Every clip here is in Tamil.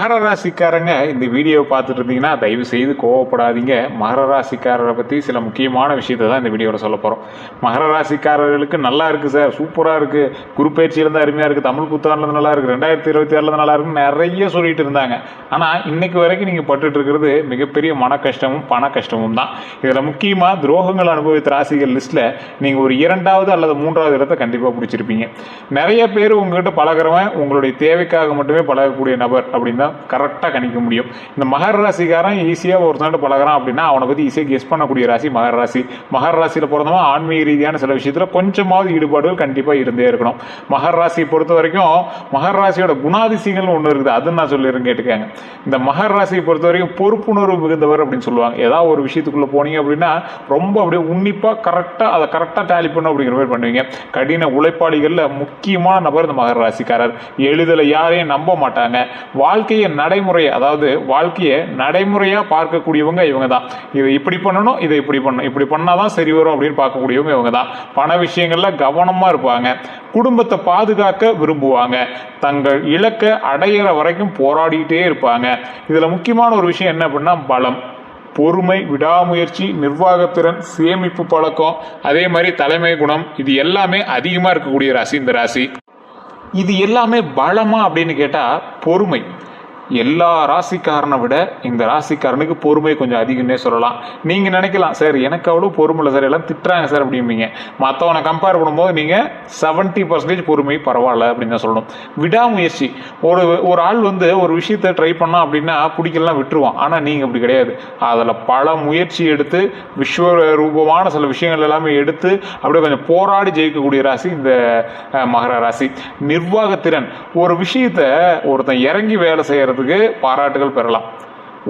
மகர ராசிக்காரங்க இந்த வீடியோவை பார்த்துட்டு இருந்தீங்கன்னா தயவு செய்து கோவப்படாதீங்க. மகர ராசிக்காரரை பற்றி சில முக்கியமான விஷயத்தை தான் இந்த வீடியோவில் சொல்ல போகிறோம். மகர ராசிக்காரர்களுக்கு நல்லா இருக்குது சார், சூப்பராக இருக்குது, குரு பயிற்சியிலேருந்து அருமையாக இருக்குது, தமிழ் புத்தாண்டுலேருந்து நல்லா இருக்குது, 2026 நல்லா இருக்குன்னு நிறைய சொல்லிட்டு இருந்தாங்க. ஆனால் இன்னைக்கு வரைக்கும் நீங்கள் பட்டுட்டு இருக்கிறது மிகப்பெரிய மன கஷ்டமும் பண கஷ்டமும் தான். இதில் முக்கியமாக துரோகங்கள் அனுபவித்த ராசிகள் லிஸ்ட்டில் நீங்கள் ஒரு 2வது அல்லது 3வது இடத்தை கண்டிப்பாக பிடிச்சிருப்பீங்க. நிறைய பேர் உங்ககிட்ட பழகிறவன் உங்களுடைய தேவைக்காக மட்டுமே பழகக்கூடிய நபர் அப்படின்னு கரெக்டாக கணிக்க முடியும். இந்த மகர ராசிக்காரன் ஈஸியாக ஒருத்தன் பழகிறான் அப்படின்னா அவனை பற்றி ஈஸியாக கெஸ் பண்ணக்கூடிய ராசி மகர ராசி. மகர ராசியில் பிறந்தவன் ஆன்மீக ரீதியான சில விஷயத்தில் கொஞ்சமாவது ஈடுபாடுகள் கண்டிப்பாக இருந்தே இருக்கணும். மகர ராசியை பொறுத்த வரைக்கும் மகர ராசியோட குணாதிசயங்கள் ஒன்று இருக்குது, அதுன்னு நான் சொல்லிடுறேன் கேட்டுக்காங்க. இந்த மகர ராசியை பொறுத்த வரைக்கும் பொறுப்புணர்வு மிகுந்தவர் அப்படின்னு சொல்லுவாங்க. ஏதாவது ஒரு விஷயத்துக்குள்ளே போனீங்க அப்படின்னா ரொம்ப அப்படியே உன்னிப்பாக கரெக்டாக டேலி பண்ணணும் அப்படிங்கிற மாதிரி பண்ணுவீங்க. கடின உழைப்பாளிகளில் முக்கியமான நபர் இந்த மகர ராசிக்காரர். எளிதில் யாரையும் நம்ப மாட்டாங்க. வாழ்க்கையை நடைமுறையை, அதாவது வாழ்க்கையை நடைமுறையா பார்க்கக்கூடியவங்க இவங்க தான். இதை இப்படி பண்ணணும், இதை இப்படி பண்ணணும், இப்படி பண்ணாதான் சரி வரும் அப்படின்னு பார்க்கக்கூடியவங்க இவங்க தான். பண விஷயங்கள்ல கவனமா இருப்பாங்க. குடும்பத்தை பாதுகாக்க விரும்புவாங்க. தங்கள் இலக்கை அடையிற வரைக்கும் போராடிட்டே இருப்பாங்க. இதுல முக்கியமான ஒரு விஷயம் என்ன அப்படின்னா பலம், பொறுமை, விடாமுயற்சி, நிர்வாகத்திறன், சேமிப்பு பழக்கம், அதே மாதிரி தலைமை குணம், இது எல்லாமே அதிகமா இருக்கக்கூடிய ராசி இந்த ராசி. இது எல்லாமே பலமா அப்படின்னு கேட்டா பொறுமை. எல்லா ராசிக்காரனை விட இந்த ராசிக்காரனுக்கு பொறுமை கொஞ்சம் அதிகம்னே சொல்லலாம். நீங்கள் நினைக்கலாம், சார் எனக்கு அவ்வளோ பொறுமை இல்லை சார், எல்லாம் திட்டுறாங்க சார் அப்படிம்பீங்க. மற்றவனை கம்பேர் பண்ணும்போது நீங்கள் 70% பொறுமை பரவாயில்ல அப்படின்னு தான் சொல்லணும். விடாமுயற்சி. ஒரு ஆள் ஒரு விஷயத்தை ட்ரை பண்ணா அப்படின்னா பிடிக்கலாம் விட்டுருவான். ஆனால் நீங்கள் அப்படி கிடையாது. அதில் பல முயற்சி எடுத்து விஸ்வரூபமான சில விஷயங்கள் எல்லாமே எடுத்து அப்படியே கொஞ்சம் போராடி ஜெயிக்கக்கூடிய ராசி இந்த மகர ராசி. நிர்வாகத்திறன். ஒரு விஷயத்தை ஒருத்தன் இறங்கி வேலை செய்யறது பாராட்டுகள் பெறலாம்.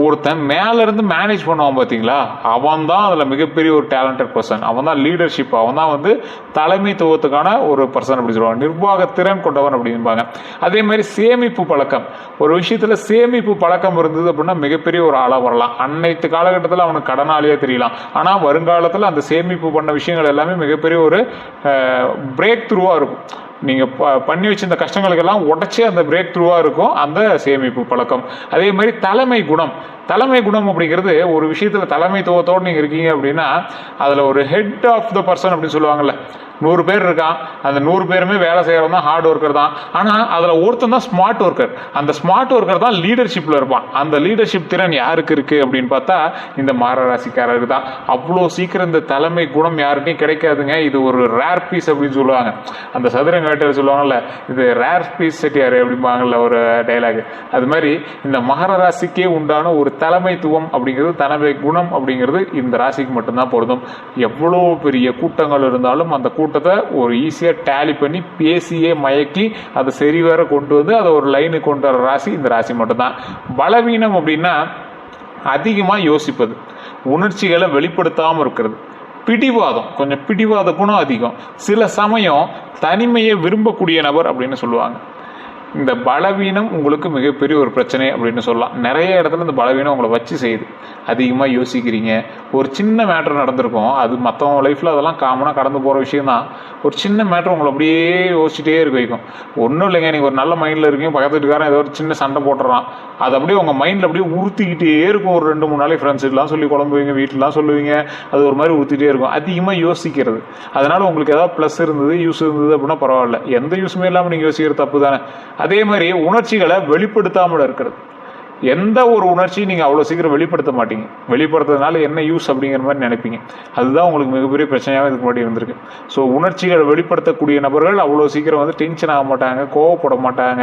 ஒருத்தன் மேல இருந்து மேனேஜ் பண்ணுவான் பாத்தீங்களா, அவன் தான் அதுல மிகப்பெரிய ஒரு டேலண்டட் பர்சன். அவன் தான் லீடர்ஷிப், அவன் தான் தலைமைத்துவத்துக்கான ஒரு பர்சன் அப்படி சொல்லுவாங்க. நிர்வாகத்திறன் கொண்டவன் அப்படின்பாங்க. அதே மாதிரி சேமிப்பு பழக்கம். ஒரு விஷயத்துல சேமிப்பு பழக்கம் இருந்தது அப்படின்னா மிகப்பெரிய ஒரு ஆளா வரலாம். அன்னைத்து காலகட்டத்தில் அவனுக்கு கடனாளியா தெரியலாம். ஆனா வருங்காலத்தில் அந்த சேமிப்பு பண்ண விஷயங்கள் எல்லாமே மிகப்பெரிய ஒரு பிரேக் த்ரூவா இருக்கும். நீங்க பண்ணி வச்சிருந்த கஷ்டங்களுக்கெல்லாம் உடச்சி அந்த பிரேக் த்ரூவா இருக்கும் அந்த சேமிப்பு பழக்கம். அதே மாதிரி தலைமை குணம். தலைமை குணம் அப்படிங்கிறது ஒரு விஷயத்துல தலைமைத்துவத்தோடு நீங்க இருக்கீங்க அப்படின்னா அதுல ஒரு ஹெட் ஆஃப் த பர்சன் அப்படின்னு சொல்லுவாங்கல்ல. 100 பேர் இருக்கான், அந்த 100 பேருமே வேலை செய்யறவன் தான் ஹார்ட் ஒர்க்கர் தான். ஆனா அதுல ஒருத்தன் தான் ஸ்மார்ட் ஒர்க்கர். அந்த ஸ்மார்ட் ஒர்க்கர் தான் லீடர்ஷிப்ல இருப்பான். அந்த லீடர்ஷிப் திறன் யாருக்கு இருக்கு அப்படின்னு பார்த்தா இந்த மகர ராசிக்காரருக்கு தான். அவ்வளோ சீக்கிரம் இந்த தலைமை குணம் யாருக்கும் கிடைக்காதுங்க. இது ஒரு ரேர் பீஸ் அப்படின்னு சொல்லுவாங்க. அந்த சதுரங்க வேட்டையர் சொல்லுவாங்கல்ல, இது ரேர் பீஸ் செட்டியாரு அப்படிம்பாங்கல்ல ஒரு டைலாக். அது மாதிரி இந்த மகர ராசிக்கே உண்டான ஒரு தலைமைத்துவம் அப்படிங்கிறது, தலைமை குணம் அப்படிங்கிறது இந்த ராசிக்கு மட்டும்தான் பொருந்தும். எவ்வளோ பெரிய கூட்டங்கள் இருந்தாலும் அந்த கூட்டத்தை ஒரு ஈஸியா டேலி பண்ணி பேசியே மயக்கி அதை சரி வேற கொண்டு வந்து அதை ஒரு லைனுக்கு கொண்டு வர ராசி இந்த ராசி மட்டும்தான். பலவீனம் அப்படின்னா அதிகமா யோசிப்பது, உணர்ச்சிகளை வெளிப்படுத்தாம இருக்கிறது, பிடிவாதம், கொஞ்சம் பிடிவாத குணம் அதிகம், சில சமயம் தனிமையை விரும்பக்கூடிய நபர் அப்படின்னு சொல்லுவாங்க. இந்த பலவீனம் உங்களுக்கு மிகப்பெரிய ஒரு பிரச்சனை அப்படின்னு சொல்லலாம். நிறைய இடத்துல இந்த பலவீனம் உங்களை வச்சு செய்யுது. அதிகமாக யோசிக்கிறீங்க. ஒரு சின்ன மேட்ரு நடந்திருக்கும், அது மற்றவங்க லைஃப்பில் அதெல்லாம் காமனாக கடந்து போகிற விஷயம் தான். ஒரு சின்ன மேட்ரு உங்களை அப்படியே யோசிச்சுட்டே இருக்க வைக்கும். ஒன்றும் இல்லைங்க, நீங்கள் ஒரு நல்ல மைண்டில் இருக்கீங்க, பக்கத்து வீட்டுக்காரன் ஏதோ ஒரு சின்ன சண்டை போட்டுறான், அது அப்படியே உங்கள் மைண்டில் அப்படியே உறுத்திக்கிட்டே இருக்கும். ஒரு 2-3 நாளைக்கு ஃப்ரெண்ட்ஸ்லாம் சொல்லி குழம்புவீங்க, வீட்டிலாம் சொல்லுவீங்க, அது ஒரு மாதிரி உறுத்திட்டே இருக்கும். அதிகமாக யோசிக்கிறது. அதனால் உங்களுக்கு ஏதாவது ப்ளஸ் இருந்தது, யூஸ் இருந்தது அப்படின்னா பரவாயில்ல. எந்த யூஸுமே இல்லாமல் நீங்கள் யோசிக்கிறது தப்பு தானே. அதே மாதிரி உணர்ச்சிகளை வெளிப்படுத்தாமல் இருக்கிறது. எந்த ஒரு உணர்ச்சியும் நீங்கள் அவ்வளோ சீக்கிரம் வெளிப்படுத்த மாட்டீங்க. வெளிப்படுத்துறதுனால என்ன யூஸ் அப்படிங்கிற மாதிரி நினைப்பீங்க. அதுதான் உங்களுக்கு மிகப்பெரிய பிரச்சனையாக இதுக்கு முன்னாடி இருந்திருக்கு. ஸோ உணர்ச்சிகளை வெளிப்படுத்தக்கூடிய நபர்கள் அவ்வளோ சீக்கிரம் டென்ஷன் ஆக மாட்டாங்க, கோவப்பட மாட்டாங்க,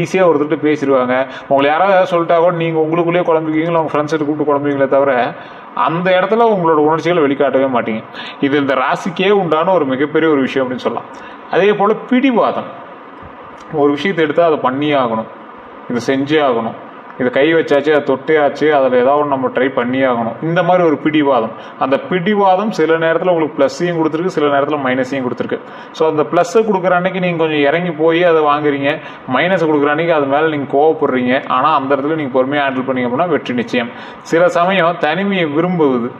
ஈஸியாக ஒருத்தட்டு பேசிடுவாங்க. உங்களை யாராவது சொல்லிட்டா கூட நீங்கள் உங்களுக்குள்ளேயே குழம்பிக்குவீங்களா, உங்கள் ஃப்ரெண்ட்ஸை கூப்பிட்டு குழம்புவீங்களே தவிர அந்த இடத்துல உங்களோட உணர்ச்சிகளை வெளிக்காட்டவே மாட்டீங்க. இது இந்த ராசிக்கே உண்டான ஒரு மிகப்பெரிய ஒரு விஷயம் அப்படின்னு சொல்லலாம். அதே போல் பிடிவாதம். ஒரு விஷயத்தை எடுத்தால் அதை பண்ணியே ஆகணும், இதை செஞ்சே ஆகணும், இதை கை வச்சாச்சு, அதை தொட்டே ஆச்சு, அதில் ஏதாவது நம்ம ட்ரை பண்ணியே ஆகணும். இந்த மாதிரி ஒரு பிடிவாதம். அந்த பிடிவாதம் சில நேரத்தில் உங்களுக்கு ப்ளஸ்ஸையும் கொடுத்துருக்கு, சில நேரத்தில் மைனஸையும் கொடுத்துருக்கு. ஸோ அந்த ப்ளஸ்ஸை கொடுக்குற அன்னைக்கு நீங்கள் கொஞ்சம் இறங்கி போய் அதை வாங்குறீங்க, மைனஸை கொடுக்குற அன்னைக்கு அது மேலே நீங்கள் கோவப்படுறீங்க. ஆனால் அந்த இடத்துல நீங்கள் பொறுமையாக ஹேண்டில் பண்ணீங்க அப்படின்னா வெற்றி நிச்சயம். சில சமயம் தனிமையை விரும்புவது.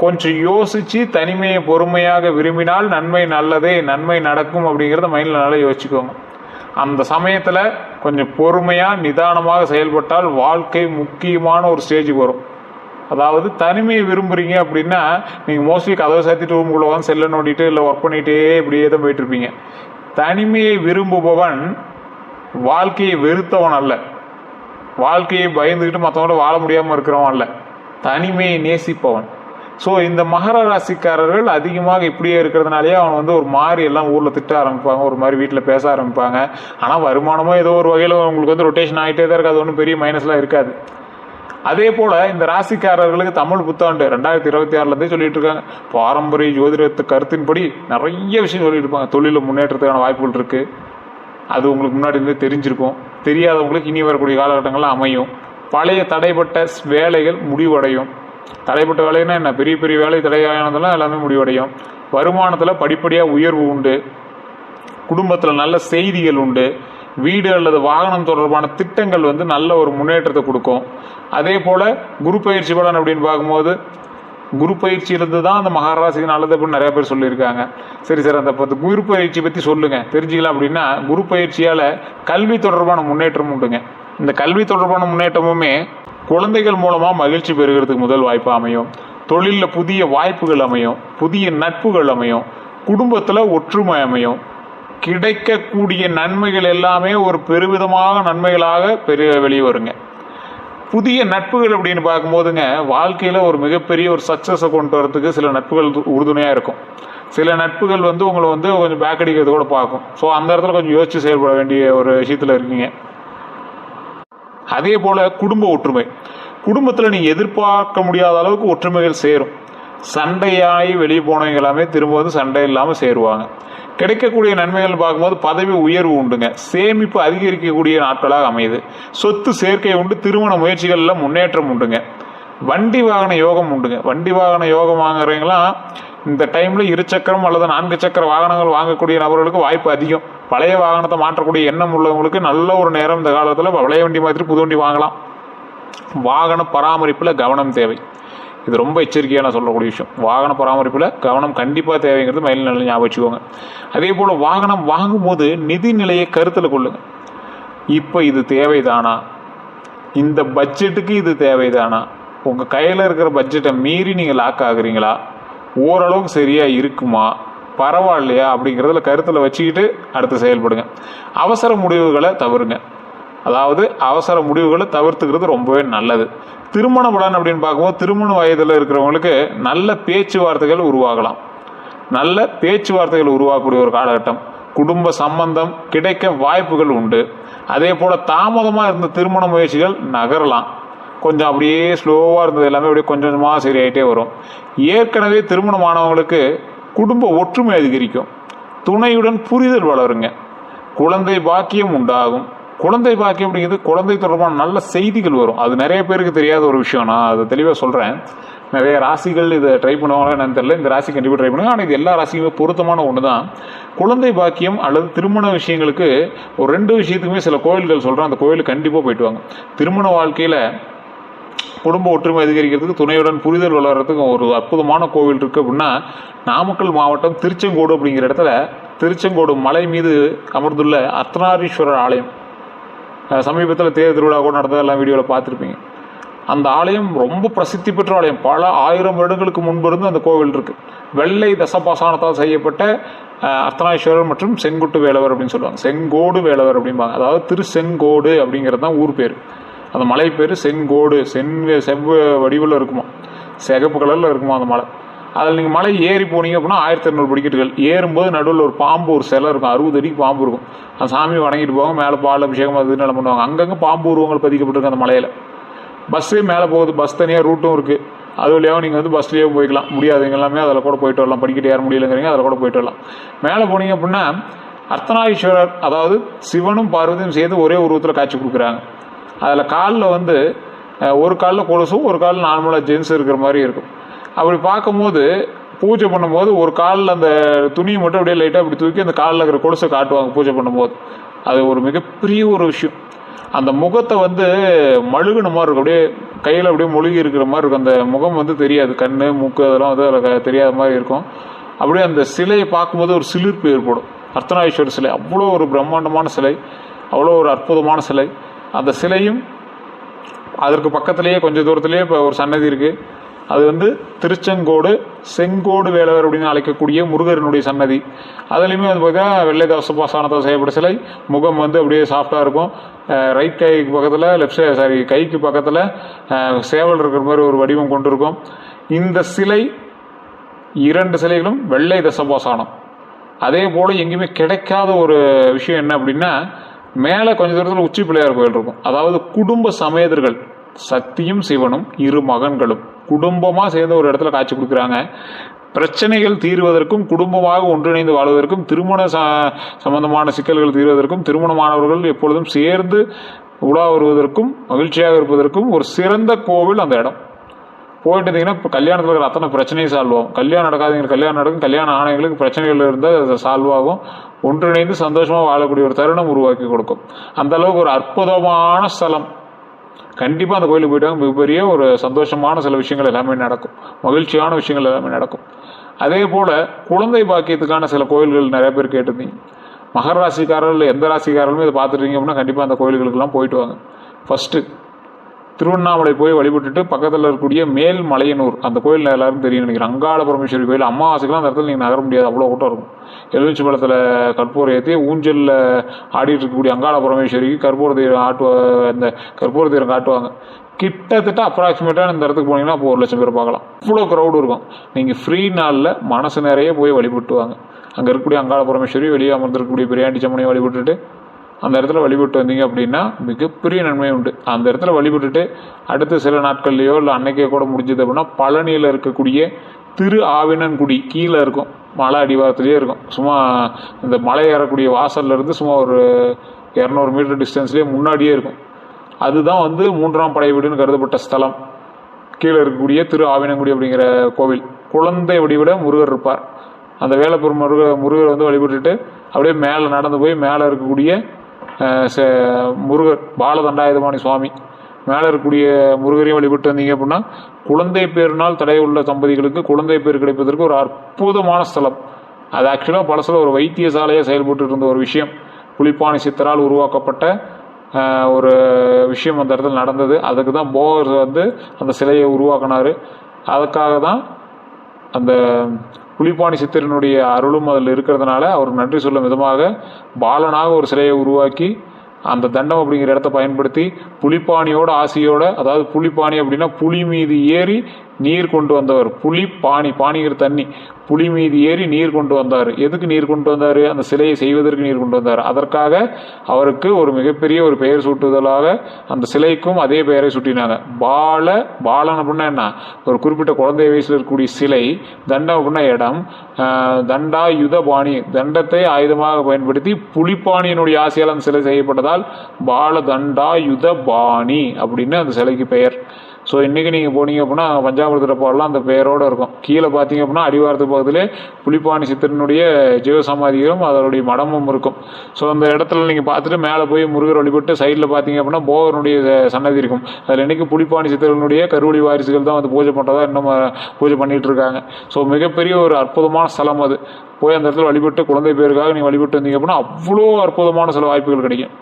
கொஞ்சம் யோசிச்சு தனிமையை பொறுமையாக விரும்பினால் நன்மை நல்லதே, நன்மை நடக்கும் அப்படிங்கிறத மைண்டில் நல்லா யோசிச்சுக்கோங்க. அந்த சமயத்தில் கொஞ்சம் பொறுமையாக நிதானமாக செயல்பட்டால் வாழ்க்கை முக்கியமான ஒரு ஸ்டேஜுக்கு வரும். அதாவது தனிமையை விரும்புகிறீங்க அப்படின்னா நீங்கள் மோஸ்ட்லி கதவை சாத்திட்டு ரூமுக்குள்ளே வந்து செல்லை நோண்டிட்டு இல்லை ஒர்க் பண்ணிகிட்டே இப்படியே தான் போயிட்டுருப்பீங்க. தனிமையை விரும்புபவன் வாழ்க்கையை வெறுத்தவன் அல்ல, வாழ்க்கையை பயந்துக்கிட்டு மற்றவங்களோட வாழ முடியாமல் இருக்கிறவன் அல்ல, தனிமையை நேசிப்பவன். ஸோ இந்த மகர ராசிக்காரர்கள் அதிகமாக இப்படியே இருக்கிறதுனாலே அவன் வந்து ஒரு மாதிரி எல்லாம் ஊரில் திட்ட ஆரம்பிப்பாங்க, ஒரு மாதிரி வீட்டில் பேச ஆரம்பிப்பாங்க. ஆனால் வருமானமோ ஏதோ ஒரு வகையில் உங்களுக்கு வந்து ரொட்டேஷன் ஆகிட்டே தான் இருக்காது, ஒன்றும் பெரிய மைனஸ்லாம் இருக்காது. அதே போல் இந்த ராசிக்காரர்களுக்கு தமிழ் புத்தாண்டு 2026 சொல்லிட்டு இருக்காங்க. பாரம்பரிய ஜோதிடத்து கருத்தின்படி நிறைய விஷயம் சொல்லிட்டு இருப்பாங்க. தொழிலில் முன்னேற்றத்துக்கான வாய்ப்புகள் இருக்குது, அது உங்களுக்கு முன்னாடி இருந்தே தெரிஞ்சிருக்கும். தெரியாதவங்களுக்கு இனி வரக்கூடிய காலகட்டங்கள்லாம் அமையும். பழைய தடைப்பட்ட வேலைகள் முடிவடையும். தடைப்பட்ட வேலைன்னா என்ன, பெரிய பெரிய வேலை தடையானதெல்லாம் எல்லாமே முடிவடையும். வருமானத்தில் படிப்படியாக உயர்வு உண்டு. குடும்பத்தில் நல்ல செய்திகள் உண்டு. வீடு அல்லது வாகனம் தொடர்பான திட்டங்கள் வந்து நல்ல ஒரு முன்னேற்றத்தை கொடுக்கும். அதே போல் குரு பயிற்சி பலன் அப்படின்னு பார்க்கும்போது குரு பயிற்சியிலிருந்து தான் அந்த மகராசிக்கு நல்லது அப்படின்னு நிறைய பேர் சொல்லியிருக்காங்க. சரி சார், அந்த குரு பயிற்சி பற்றி சொல்லுங்கள் தெரிஞ்சுக்கலாம் அப்படின்னா, குரு பயிற்சியால் கல்வி தொடர்பான முன்னேற்றம் உண்டுங்க. இந்த கல்வி தொடர்பான முன்னேற்றமுமே குழந்தைகள் மூலமாக மகிழ்ச்சி பெறுகிறதுக்கு முதல் வாய்ப்பாக அமையும். தொழிலில் புதிய வாய்ப்புகள் அமையும், புதிய நட்புகள் அமையும், குடும்பத்தில் ஒற்றுமை அமையும். கிடைக்கக்கூடிய நன்மைகள் எல்லாமே ஒரு பெருவிதமாக நன்மைகளாக வெளியே வருங்க. புதிய நட்புகள் அப்படின்னு பார்க்கும்போதுங்க, வாழ்க்கையில் ஒரு மிகப்பெரிய ஒரு சக்ஸஸை கொண்டு வரதுக்கு சில நட்புகள் உறுதுணையாக இருக்கும். சில நட்புகள் வந்து உங்களை வந்து கொஞ்சம் பேக் அடிக்கிறது கூட பார்க்கும். ஸோ அந்த இடத்துல கொஞ்சம் யோசித்து செயல்பட வேண்டிய ஒரு விஷயத்தில் இருக்கீங்க. அதே போல் குடும்ப ஒற்றுமை, குடும்பத்தில் நீங்கள் எதிர்பார்க்க முடியாத அளவுக்கு ஒற்றுமைகள் சேரும். சண்டையாகி வெளியே போனவங்க எல்லாமே திரும்ப வந்து சண்டை இல்லாமல் சேருவாங்க. கிடைக்கக்கூடிய நன்மைகள் பார்க்கும்போது பதவி உயர்வு உண்டுங்க. சேமிப்பு அதிகரிக்கக்கூடிய நாட்களாக அமையுது. சொத்து சேர்க்கை உண்டு. திருமண முயற்சிகளில் முன்னேற்றம் உண்டுங்க. வண்டி வாகன யோகம் உண்டுங்க. வண்டி வாகன யோகம் வாங்குறவங்களாம் இந்த டைமில் 2 சக்கரம் அல்லது 4 சக்கர வாகனங்கள் வாங்கக்கூடிய நபர்களுக்கு வாய்ப்பு அதிகம். பழைய வாகனத்தை மாற்றக்கூடிய எண்ணம் உள்ளவங்களுக்கு நல்ல ஒரு நேரம் இந்த காலத்தில் பழைய வண்டி மாதிரி புது வண்டி வாங்கலாம். வாகன பராமரிப்பில் கவனம் தேவை. இது ரொம்ப எச்சரிக்கையாக நான் சொல்லக்கூடிய விஷயம். வாகன பராமரிப்பில் கவனம் கண்டிப்பாக தேவைங்கிறது மைண்டில் நல்லா ஞாபகம் வச்சுக்கோங்க. அதே போல் வாகனம் வாங்கும்போது நிதி நிலையை கருத்தில் கொள்ளுங்க. இப்போ இது தேவைதானா, இந்த பட்ஜெட்டுக்கு இது தேவைதானா, உங்கள் கையில் இருக்கிற பட்ஜெட்டை மீறி நீங்கள் லாக் ஆகுறீங்களா, ஓரளவுக்கு சரியாக இருக்குமா, பரவாயில்லையா அப்படிங்கிறதுல கருத்தில் வச்சுக்கிட்டு அடுத்து செயல்படுங்க. அவசர முடிவுகளை தவிருங்க. அதாவது அவசர முடிவுகளை தவிர்த்துக்கிறது ரொம்பவே நல்லது. திருமண பலன் அப்படின்னு பார்க்கும்போது திருமண வயதில் இருக்கிறவங்களுக்கு நல்ல பேச்சுவார்த்தைகள் உருவாகலாம். நல்ல பேச்சுவார்த்தைகள் உருவாகக்கூடிய ஒரு காலகட்டம். குடும்ப சம்பந்தம் கிடைக்க வாய்ப்புகள் உண்டு. அதே போல் தாமதமாக இருந்த திருமண முயற்சிகள் நகரலாம். கொஞ்சம் அப்படியே ஸ்லோவாக இருந்தது எல்லாமே அப்படியே கொஞ்சம் கொஞ்சமாக சரியாயிட்டே வரும். ஏற்கனவே திருமணமானவங்களுக்கு குடும்ப ஒற்றுமை அதிகரிக்கும். துணையுடன் புரிதல் வளருங்க. குழந்தை பாக்கியம் உண்டாகும். குழந்தை பாக்கியம் அப்படிங்கிறது குழந்தை தொடர்பான நல்ல செய்திகள் வரும். அது நிறைய பேருக்கு தெரியாத ஒரு விஷயம். நான் அதை தெளிவாக சொல்கிறேன். நிறைய ராசிகள் இதை ட்ரை பண்ணுவாங்களா என்னன்னு தெரியல. இந்த ராசி கண்டிப்பாக ட்ரை பண்ணுவாங்க. ஆனால் இது எல்லா ராசிக்குமே பொருத்தமான ஒன்று தான். குழந்தை பாக்கியம் அல்லது திருமண விஷயங்களுக்கு ஒரு 2 விஷயத்துக்குமே சில கோயில்கள் சொல்கிறேன். அந்த கோயிலுக்கு கண்டிப்பாக போயிட்டு வாங்க. திருமண வாழ்க்கையில் குடும்ப ஒற்றுமை அதிகரிக்கிறதுக்கு, துணையுடன் புரிதல் வளர்கிறதுக்கு ஒரு அற்புதமான கோவில் இருக்குது அப்படின்னா, நாமக்கல் மாவட்டம் திருச்செங்கோடு அப்படிங்கிற இடத்துல திருச்செங்கோடு மலை மீது அமர்ந்துள்ள அர்த்தநாரீஸ்வரர் ஆலயம். சமீபத்தில் தேர் திருவிழா கூட நடந்ததெல்லாம் வீடியோவில் பார்த்துருப்பீங்க. அந்த ஆலயம் ரொம்ப பிரசித்தி பெற்ற ஆலயம். பல 1000 வருடங்களுக்கு முன்பு இருந்து அந்த கோவில் இருக்குது. வெள்ளை தசபாசானத்தால் செய்யப்பட்ட அர்த்தநாரீஸ்வரர் மற்றும் செங்குட்டு வேலவர் அப்படின்னு சொல்லுவாங்க. செங்கோடு வேலவர் அப்படிம்பாங்க. அதாவது திருச்செங்கோடு அப்படிங்கிறது தான் ஊர் பேர். அந்த மலை பேர் செங்கோடு. செவ்வ வடிவில் இருக்குமா, சிகப்பு கலரில் இருக்குமா அந்த மலை. அதில் நீங்கள் மலை ஏறி போனீங்க அப்படின்னா 1200 படிக்கட்டுகள். ஏறும்போது நடுவில் ஒரு பாம்பு, ஒரு சிலை இருக்கும். 60 அடிக்கு பாம்பு இருக்கும். அந்த சாமியை வணங்கிட்டு போவாங்க. மேலே பால் அபிஷேகம் அது நல்லா பண்ணுவாங்க. அங்கங்கே பாம்பு உருவங்கள் பதிக்கப்பட்டிருக்கு அந்த மலையில். பஸ்ஸே மேலே போகுது. பஸ் தனியாக ரூட்டும் இருக்குது. அது வழியாகவும் நீங்கள் வந்து பஸ்லேயே போய்க்கலாம். முடியாதுங்க எல்லாமே அதில் கூட போயிட்டு வரலாம். படிக்கட்டு ஏற முடியலைங்கிறீங்க, அதில் கூட போயிட்டு வரலாம். மேலே போனீங்க அப்படின்னா அர்த்தநாரீஸ்வரர், அதாவது சிவனும் பார்வதியும் சேர்ந்து ஒரே உருவத்தில் காட்சி கொடுக்குறாங்க. அதில் காலில் வந்து ஒரு காலில் கொலுசும் ஒரு காலில் நார்மலாக ஜென்ஸ் இருக்கிற மாதிரி இருக்கும். அப்படி பார்க்கும்போது பூஜை பண்ணும்போது ஒரு காலில் அந்த துணியை மட்டும் அப்படியே லைட்டாக அப்படி தூக்கி அந்த காலில் இருக்கிற கொலுசை காட்டுவாங்க பூஜை பண்ணும்போது. அது ஒரு மிகப்பெரிய ஒரு விஷயம். அந்த முகத்தை வந்து மழுகுன மாதிரி இருக்கும். அப்படியே கையில் அப்படியே மொழுகி இருக்கிற மாதிரி இருக்கும். அந்த முகம் வந்து தெரியாது. கண், மூக்கு அதெல்லாம் வந்து அதில் தெரியாத மாதிரி இருக்கும். அப்படியே அந்த சிலையை பார்க்கும்போது ஒரு சிலிர்ப்பு ஏற்படும். அர்த்தநாரீஸ்வரர் சிலை அவ்வளோ ஒரு பிரம்மாண்டமான சிலை, அவ்வளோ ஒரு அற்புதமான சிலை. அந்த சிலையும் அதற்கு பக்கத்துலேயே கொஞ்சம் தூரத்துலேயே இப்போ ஒரு சன்னதி இருக்குது. அது வந்து திருச்செங்கோடு செங்கோடு வேலவர் அப்படின்னு அழைக்கக்கூடிய முருகரனுடைய சன்னதி. அதுலேயுமே வந்து பார்த்தீங்கன்னா வெள்ளை தவசபாசானத்தால் செய்யப்பட்ட சிலை. முகம் வந்து அப்படியே சாஃப்டாக இருக்கும். ரைட் கைக்கு பக்கத்தில் கைக்கு பக்கத்தில் சேவல் இருக்கிற மாதிரி ஒரு வடிவம் கொண்டிருக்கும். இந்த சிலை 2 சிலைகளும் வெள்ளை தசபாசானம். அதே போல் எங்கேயுமே கிடைக்காத ஒரு விஷயம் என்ன அப்படின்னா, மேலே கொஞ்சம் தூரத்தில் உச்சி பிள்ளையார் கோயில் இருக்கும். அதாவது குடும்ப சமேதர்கள் சக்தியும் சிவனும் 2 மகன்களும் குடும்பமாக சேர்ந்து ஒரு இடத்துல காட்சி கொடுக்குறாங்க. பிரச்சனைகள் தீர்வதற்கும் குடும்பமாக ஒன்றிணைந்து வாழ்வதற்கும் திருமண சம்பந்தமான சிக்கல்கள் தீர்வதற்கும் திருமணமானவர்கள் எப்பொழுதும் சேர்ந்து உலா வருவதற்கும் மகிழ்ச்சியாக இருப்பதற்கும் ஒரு சிறந்த கோவில் அந்த இடம். போயிட்டு இருந்தீங்கன்னா இப்போ கல்யாணத்தில் இருக்கிற அத்தனை பிரச்சனையும் சால்வ் ஆகும். கல்யாணம் நடக்காதவங்க கல்யாணம் நடக்கும். கல்யாண ஆணையங்களுக்கு பிரச்சனைகள் இருந்தால் அது சால்வ் ஆகும். ஒன்றிணைந்து சந்தோஷமாக வாழக்கூடிய ஒரு தருணம் உருவாக்கி கொடுக்கும். அந்த அளவுக்கு ஒரு அற்புதமான ஸ்தலம். கண்டிப்பாக அந்த கோயிலுக்கு போயிட்டாங்க மிகப்பெரிய ஒரு சந்தோஷமான சில விஷயங்கள் எல்லாமே நடக்கும். மகிழ்ச்சியான விஷயங்கள் எல்லாமே நடக்கும். அதே போல் குழந்தை பாக்கியத்துக்கான சில கோயில்கள் நிறைய பேர் கேட்டிருந்தீங்க. மகர ராசிக்காரர்கள் எந்த ராசிக்காரர்களுமே இதை பார்த்துருக்கீங்க அப்படின்னா கண்டிப்பாக அந்த கோயில்களுக்கெல்லாம் போயிட்டு வாங்க. ஃபஸ்ட்டு திருவண்ணாமலை போய் வழிபட்டுட்டு பக்கத்தில் இருக்கக்கூடிய மேல்மலையனூர் அந்த கோயில் எல்லாரும் தெரியும் நினைக்கிறேன். அங்காள பரமேஸ்வரி கோயில் அமாவாசைக்கெல்லாம் அந்த இடத்துல நீங்கள் நகர முடியாது, அவ்வளோ கூட்டம் இருக்கும். எலுமிச்சி பழத்தில் கற்பூரம் ஏற்றி ஊஞ்சலில் ஆடிட்டு இருக்கக்கூடிய அங்காள பரமேஸ்வரிக்கு கற்பூர தீரம் இந்த கற்பூர தீரம் காட்டுவாங்க. கிட்டத்தட்ட அப்ராக்சிமேட்டாக இந்த இடத்துக்கு போனீங்கன்னா அப்போ 1 லட்சம் பேர் பார்க்கலாம். அவ்வளோ க்ரௌடு இருக்கும். நீங்கள் ஃப்ரீ நாளில் மனசு நிறைய போய் வழிபட்டுவாங்க. அங்கே இருக்கக்கூடிய அங்காள பரமேஸ்வரி வெளியே அமர்ந்திருக்கக்கூடிய பிரியாண்டி சம்மனையை வழிபட்டுட்டு அந்த இடத்துல வழிபட்டு வந்தீங்க அப்படின்னா மிகப்பெரிய நன்மை உண்டு. அந்த இடத்துல வழிபட்டுட்டு அடுத்த சில நாட்கள்லையோ இல்லை அன்னைக்கே கூட முடிஞ்சது அப்படின்னா பழனியில் இருக்கக்கூடிய திரு ஆவினன்குடி கீழே இருக்கும், மலை அடிவாரத்துலேயே இருக்கும். சும்மா இந்த மலை ஏறக்கூடிய வாசல்லேருந்து சும்மா ஒரு 200 மீட்டர் டிஸ்டன்ஸ்லேயே முன்னாடியே இருக்கும். அதுதான் வந்து 3ஆம் படை வீடுன்னு கருதப்பட்ட ஸ்தலம். கீழே இருக்கக்கூடிய திரு ஆவினன்குடி அப்படிங்கிற கோவில். குழந்தை வடிவிட முருகர் இருப்பார். அந்த வேலப்பூர் முருகர் வந்து வழிபட்டுட்டு அப்படியே மேலே நடந்து போய் மேலே இருக்கக்கூடிய முருகர் பாலதண்டாயுதபாணி சுவாமி மேலே இருக்கக்கூடிய முருகரையும் வழிபட்டு வந்தீங்க அப்படின்னா குழந்தை பேரினால் தடை உள்ள தம்பதிகளுக்கு குழந்தை பேர் கிடைப்பதற்கு ஒரு அற்புதமான ஸ்தலம். அது ஆக்சுவலாக பழசில் ஒரு வைத்தியசாலையாக செயல்பட்டு இருந்த ஒரு விஷயம். புலிப்பாணி சித்தரால் உருவாக்கப்பட்ட ஒரு விஷயம் அந்த இடத்துல நடந்தது. அதுக்கு தான் போகர் வந்து அந்த சிலையை உருவாக்கினார். அதுக்காக தான் அந்த புலிப்பாணி சித்தரினுடைய அருளும் அதில் இருக்கிறதுனால அவருக்கு நன்றி சொல்லும் விதமாக பாலனாக ஒரு சிலையை உருவாக்கி அந்த தண்டம் அப்படிங்கிற இடத்த பயன்படுத்தி புலிப்பாணியோட ஆசையோட, அதாவது புலிப்பாணி அப்படின்னா புலி மீது ஏறி நீர் கொண்டு வந்தவர். பாணிங்கிற தண்ணி, புலி மீது ஏறி நீர் கொண்டு வந்தார். எதுக்கு நீர் கொண்டு வந்தார்? அந்த சிலையை செய்வதற்கு நீர் கொண்டு வந்தார். அதற்காக அவருக்கு ஒரு மிகப்பெரிய ஒரு பெயர் சூட்டுதலாக அந்த சிலைக்கும் அதே பெயரை சூட்டினாங்க. பாலன் அப்படின்னா என்ன? ஒரு குறிப்பிட்ட குழந்தை வயசில் இருக்கக்கூடிய சிலை. தண்டம் அப்படின்னா இடம். தண்டாயுத பாணி, தண்டத்தை ஆயுதமாக பயன்படுத்தி புலிப்பாணியினுடைய ஆசையால் அந்த சிலை செய்யப்பட்டதால் பால தண்டாயுத பாணி அப்படின்னு அந்த சிலைக்கு பெயர். ஸோ இன்றைக்கி நீங்கள் போனீங்க அப்படின்னா பஞ்சாமிரத்தில் போடலாம் அந்த பெயரோடு இருக்கும். கீழே பார்த்தீங்க அப்படின்னா அடிவாரத்து பக்கத்திலே புலிப்பாணி சித்தரனுடைய ஜீவசமாதிகளும் அதனுடைய மடமும் இருக்கும். ஸோ அந்த இடத்துல நீங்கள் பார்த்துட்டு மேலே போய் முருகர் வழிபட்டு சைடில் பார்த்தீங்க அப்படின்னா போகனுடைய சன்னதி இருக்கும். அதில் இன்றைக்கி புலிப்பாணி சித்தரனுடைய கருவடி வாரிசுகள் தான் வந்து பூஜை பண்ணுறதா இன்னும் பூஜை பண்ணிகிட்டு இருக்காங்க. ஸோ மிகப்பெரிய ஒரு அற்புதமான ஸ்தலம் அது. போய் அந்த இடத்துல வழிபட்டு குழந்தை பேருக்காக நீங்கள் வழிபட்டு வந்தீங்க அப்படின்னா அவ்வளோ அற்புதமான சில வாய்ப்புகள் கிடைக்கும்.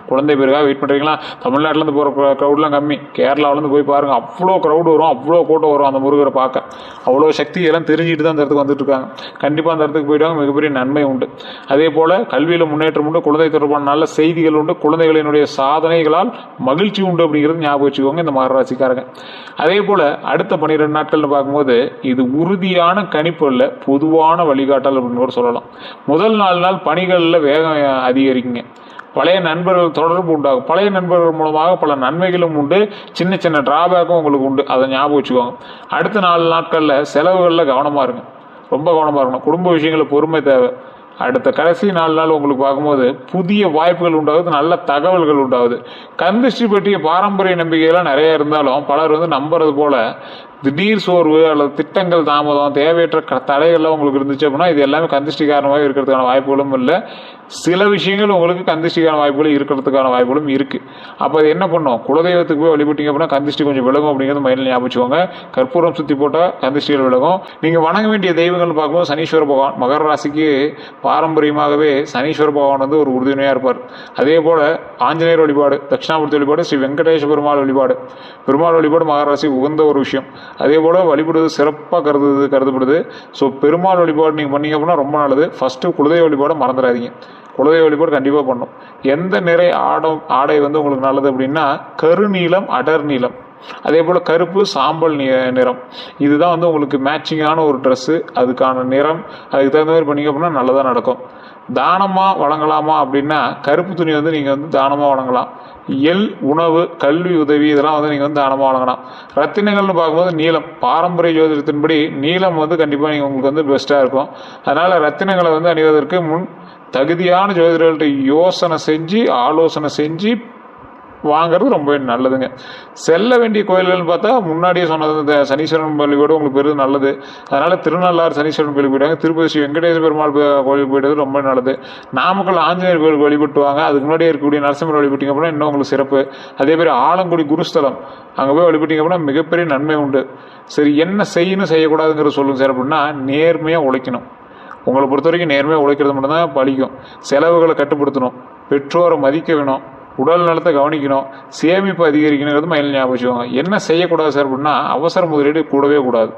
குழந்தை பேருக்காக வெயிட் பண்ணுறீங்களா? தமிழ்நாட்டிலேருந்து போகிற க்ரௌட்லாம் கம்மி. கேரளாவிலேருந்து போய் பாருங்கள், அவ்வளோ க்ரௌடு வரும், அவ்வளோ கூட்டம் வரும் அந்த முருகரை பார்க்க. அவ்வளோ சக்தி எல்லாம் தெரிஞ்சுட்டு தான் அந்த இடத்துக்கு வந்துட்டுருக்காங்க. கண்டிப்பாக அந்த இடத்துக்கு போயிட்டாங்க, மிகப்பெரிய நன்மை உண்டு. அதே போல் கல்வியில் முன்னேற்றம் உண்டு, குழந்தை தொடர்பான நல்ல செய்திகள் உண்டு, குழந்தைகளினுடைய சாதனைகளால் மகிழ்ச்சி உண்டு அப்படிங்கிறது ஞாபகம் வச்சுக்கோங்க இந்த மகர ராசிக்காரங்க. அதே போல் அடுத்த 12 நாட்கள்னு பார்க்கும்போது இது உறுதியான கணிப்பு இல்லை, பொதுவான வழிகாட்டல் அப்படின்னு கூட சொல்லலாம். முதல் 4 நாள் பணிகளில் வேகம் அதிகரிக்குங்க. பழைய நண்பர்கள் தொடர்பு உண்டாகும். பழைய நண்பர்கள் மூலமாக பல நன்மைகளும் உண்டு, சின்ன சின்ன டிராபேக்கும் உங்களுக்கு உண்டு. அதை ஞாபகம் வச்சுக்கோங்க. அடுத்த 4 நாட்களில் செலவுகளில் கவனமாக இருங்க, ரொம்ப கவனமாக இருக்கணும். குடும்ப விஷயங்களில் பொறுமை தேவை. அடுத்த கடைசி 4 நாள் உங்களுக்கு பார்க்கும்போது புதிய வாய்ப்புகள் உண்டாகுது, நல்ல தகவல்கள் உண்டாகுது. கந்திஷ்டி பற்றிய பாரம்பரிய நம்பிக்கையெல்லாம் நிறைய இருந்தாலும் பலர் வந்து நம்புறது போல் திடீர் சோர்வு அல்லது திட்டங்கள் தாமதம், தேவையற்ற தடைகள்லாம் உங்களுக்கு இருந்துச்சு அப்படின்னா இது எல்லாமே கந்திஷ்டி காரணமாக இருக்கிறதுக்கான வாய்ப்புகளும் இல்லை. சில விஷயங்கள் உங்களுக்கு கந்திஷ்டிக்கான வாய்ப்புகளும் இருக்கிறதுக்கான வாய்ப்புகளும் இருக்குது. அப்போ அது என்ன பண்ணும், குலதெய்வத்துக்கு போய் வழிபட்டீங்க அப்படின்னா கந்திஷ்டி கொஞ்சம் விலகும் அப்படிங்கிறது மைண்டில் ஞாபகம் வச்சுக்கோங்க. கற்பூரம் சுற்றி போட்டால் கந்திஷ்டிகள் விலகும். நீங்கள் வணங்க வேண்டிய தெய்வங்கள் பார்க்கும்போது சனீஸ்வர பகவான், மகர ராசிக்கு பாரம்பரியமாகவே சனீஸ்வர பகவான் வந்து ஒரு உறுதுணையாக இருப்பார். அதே போல் ஆஞ்சநேயர் வழிபாடு, தட்சிணாமூர்த்தி வழிபாடு, ஸ்ரீ வெங்கடேஷ பெருமாள் வழிபாடு, பெருமாள் வழிபாடு மகர ராசி உகந்த ஒரு விஷயம். அதே போல் வழிபடுவது சிறப்பாக கருதப்படுது. ஸோ பெருமாள் வழிபாடு நீங்கள் பண்ணீங்க அப்படின்னா ரொம்ப நல்லது. ஃபஸ்ட்டு குலதெய்வ வழிபாடு மறந்துடாதீங்க. குலதெய்வ வழிபாடு கண்டிப்பாக பண்ணும். எந்த நிறை ஆடை வந்து உங்களுக்கு நல்லது அப்படின்னா கருநீலம், அடர் நீலம், அதே போல் கருப்பு, சாம்பல் நிறம், இதுதான் வந்து உங்களுக்கு மேட்சிங்கான ஒரு ட்ரெஸ்ஸு. அதுக்கான நிறம் அதுக்கு தகுந்த மாதிரி பண்ணிங்க அப்படின்னா நல்லதாக நடக்கும். தானமாக வழங்கலாமா அப்படின்னா கருப்பு துணி வந்து நீங்கள் வந்து தானமாக வழங்கலாம். உணவு, கல்வி உதவி இதெல்லாம் வந்து நீங்கள் வந்து தானமாக வழங்கலாம். ரத்தினங்கள்னு பார்க்கும்போது நீலம், பாரம்பரிய ஜோதிடத்தின்படி நீலம் வந்து கண்டிப்பாக நீங்கள் உங்களுக்கு வந்து பெஸ்ட்டாக இருக்கும். அதனால் ரத்தினங்களை வந்து அணிவதற்கு முன் தகுதியான ஜோதிடர்கள்ட்ட ஆலோசனை செஞ்சு வாங்கிறது ரொம்ப நல்லதுங்க. செல்ல வேண்டிய கோயில்கள்னு பார்த்தா முன்னாடியே சொன்னது இந்த சனீஸ்வரன் வழிபாடு உங்களுக்கு பெருது நல்லது. அதனால் திருநள்ளாறு சனீஸ்வரன் கோயில் போயிடுவாங்க. திருப்பதி ஸ்ரீ வெங்கடேச பெருமாள் கோயிலுக்கு போயிட்டது ரொம்ப நல்லது. நாமக்கல் ஆஞ்சநேயர் கோயிலுக்கு வழிபட்டுவாங்க. அதுக்கு முன்னாடியே இருக்கக்கூடிய நரசிம்மர் வழிபட்டிங்க அப்படின்னா இன்னும் உங்களுக்கு சிறப்பு. அதே மாதிரி ஆலங்குடி குருஸ்தலம் அங்கே போய் வழிபட்டிங்க அப்படின்னா மிகப்பெரிய நன்மை உண்டு. சரி, என்ன செய்யணும் செய்யக்கூடாதுங்கிறத சொல்லுங்க சார் அப்படின்னா நேர்மையாக உழைக்கணும். உங்களை பொறுத்த வரைக்கும் நேர்மையாக உழைக்கிறது மட்டும்தான் பழிக்கும். செலவுகளை கட்டுப்படுத்தணும், பெற்றோரை மதிக்க வேணும், உடல் நலத்தை கவனிக்கணும், சேமிப்பு அதிகரிக்கணுங்கிறது மைண்டில் ஞாபகம் வச்சுக்கோங்க. என்ன செய்யக்கூடாது சார் அப்படின்னா அவசர முதலீடு கூடவே கூடாது.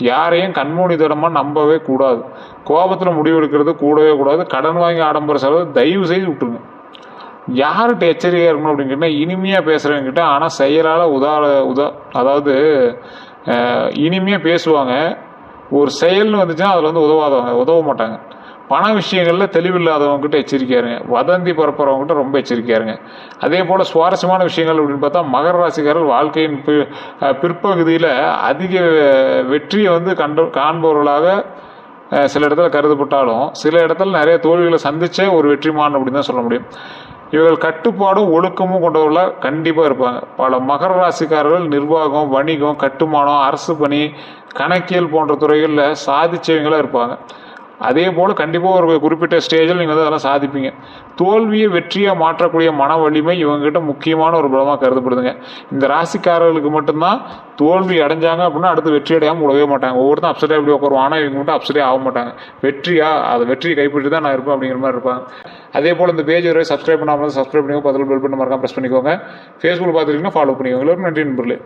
யாரையும் கண்மூடித்தனமாக நம்பவே கூடாது. கோபத்தில் முடிவெடுக்கிறது கூடவே கூடாது. கடன் வாங்கி ஆடம்பர செலவு தயவு செய்து விட்டுருங்க. யார்கிட்ட எச்சரிக்கையாக இருக்கணும் அப்படின்னு கேட்டால் இனிமையாக பேசுகிறவங்கிட்ட, ஆனால் செயலால் அதாவது இனிமையாக பேசுவாங்க. ஒரு செயல்னு வந்துச்சுன்னா அதில் வந்து உதவ மாட்டாங்க. பண விஷயங்களில் தெளிவில்லாதவங்ககிட்ட எச்சரிக்கையாக இருங்க. வதந்தி பரப்புறவங்ககிட்ட ரொம்ப எச்சரிக்கையாக இருங்க. அதே போல் சுவாரஸ்யமான விஷயங்கள் அப்படின்னு பார்த்தா மகர ராசிக்காரர்கள் வாழ்க்கையின் பிற்பகுதியில் அதிக வெற்றியை வந்து காண்பவர்களாக சில இடத்துல கருதப்பட்டாலும் சில இடத்துல நிறைய தோல்விகளை சந்திச்ச ஒரு வெற்றிமான் அப்படின்னு தான் சொல்ல முடியும். இவர்கள் கட்டுப்பாடும் ஒழுக்கமும் கொண்டவர்களாக கண்டிப்பாக இருப்பாங்க. பல மகர ராசிக்காரர்கள் நிர்வாகம், வணிகம், கட்டுமானம், அரசு பணி, கணக்கியல் போன்ற துறைகளில் சாதிச்சவங்களாக இருப்பாங்க. அதே போல் கண்டிப்பாக ஒரு குறிப்பிட்ட ஸ்டேஜில் நீங்கள் வந்து அதெல்லாம் சாதிப்பீங்க. தோல்வியை வெற்றியாக மாற்றக்கூடிய மன வலிமை இவங்ககிட்ட முக்கியமான ஒரு பலமாக கருதப்படுதுங்க. இந்த ராசிக்காரர்களுக்கு மட்டும்தான் தோல்வி அடைஞ்சாங்க அப்படின்னா அடுத்து வெற்றி அடையாமல் விடவே மாட்டாங்க. ஒவ்வொருத்தரும் அப்செட்டாக எப்படி உட்காருவோம், ஆனால் இவங்க மட்டும் அப்செட்டே ஆக மாட்டாங்க. வெற்றியை கைப்பற்றி தான் நான் இருப்பேன் அப்படிங்கிற மாதிரி இருப்பாங்க. அதே போல் இந்த பேஜ் வரை சப்ஸ்கிரைப் பண்ணாமல் சப்ஸ்கிரைப் பண்ணிக்கோங்க. பதில் பெல் பண்ண மறக்காம ப்ரெஸ் பண்ணிக்கோங்க. ஃபேஸ்புக் பார்த்துக்கிட்டிங்கன்னா ஃபாலோ பண்ணிக்கோங்க. நன்றி நண்பர்களே.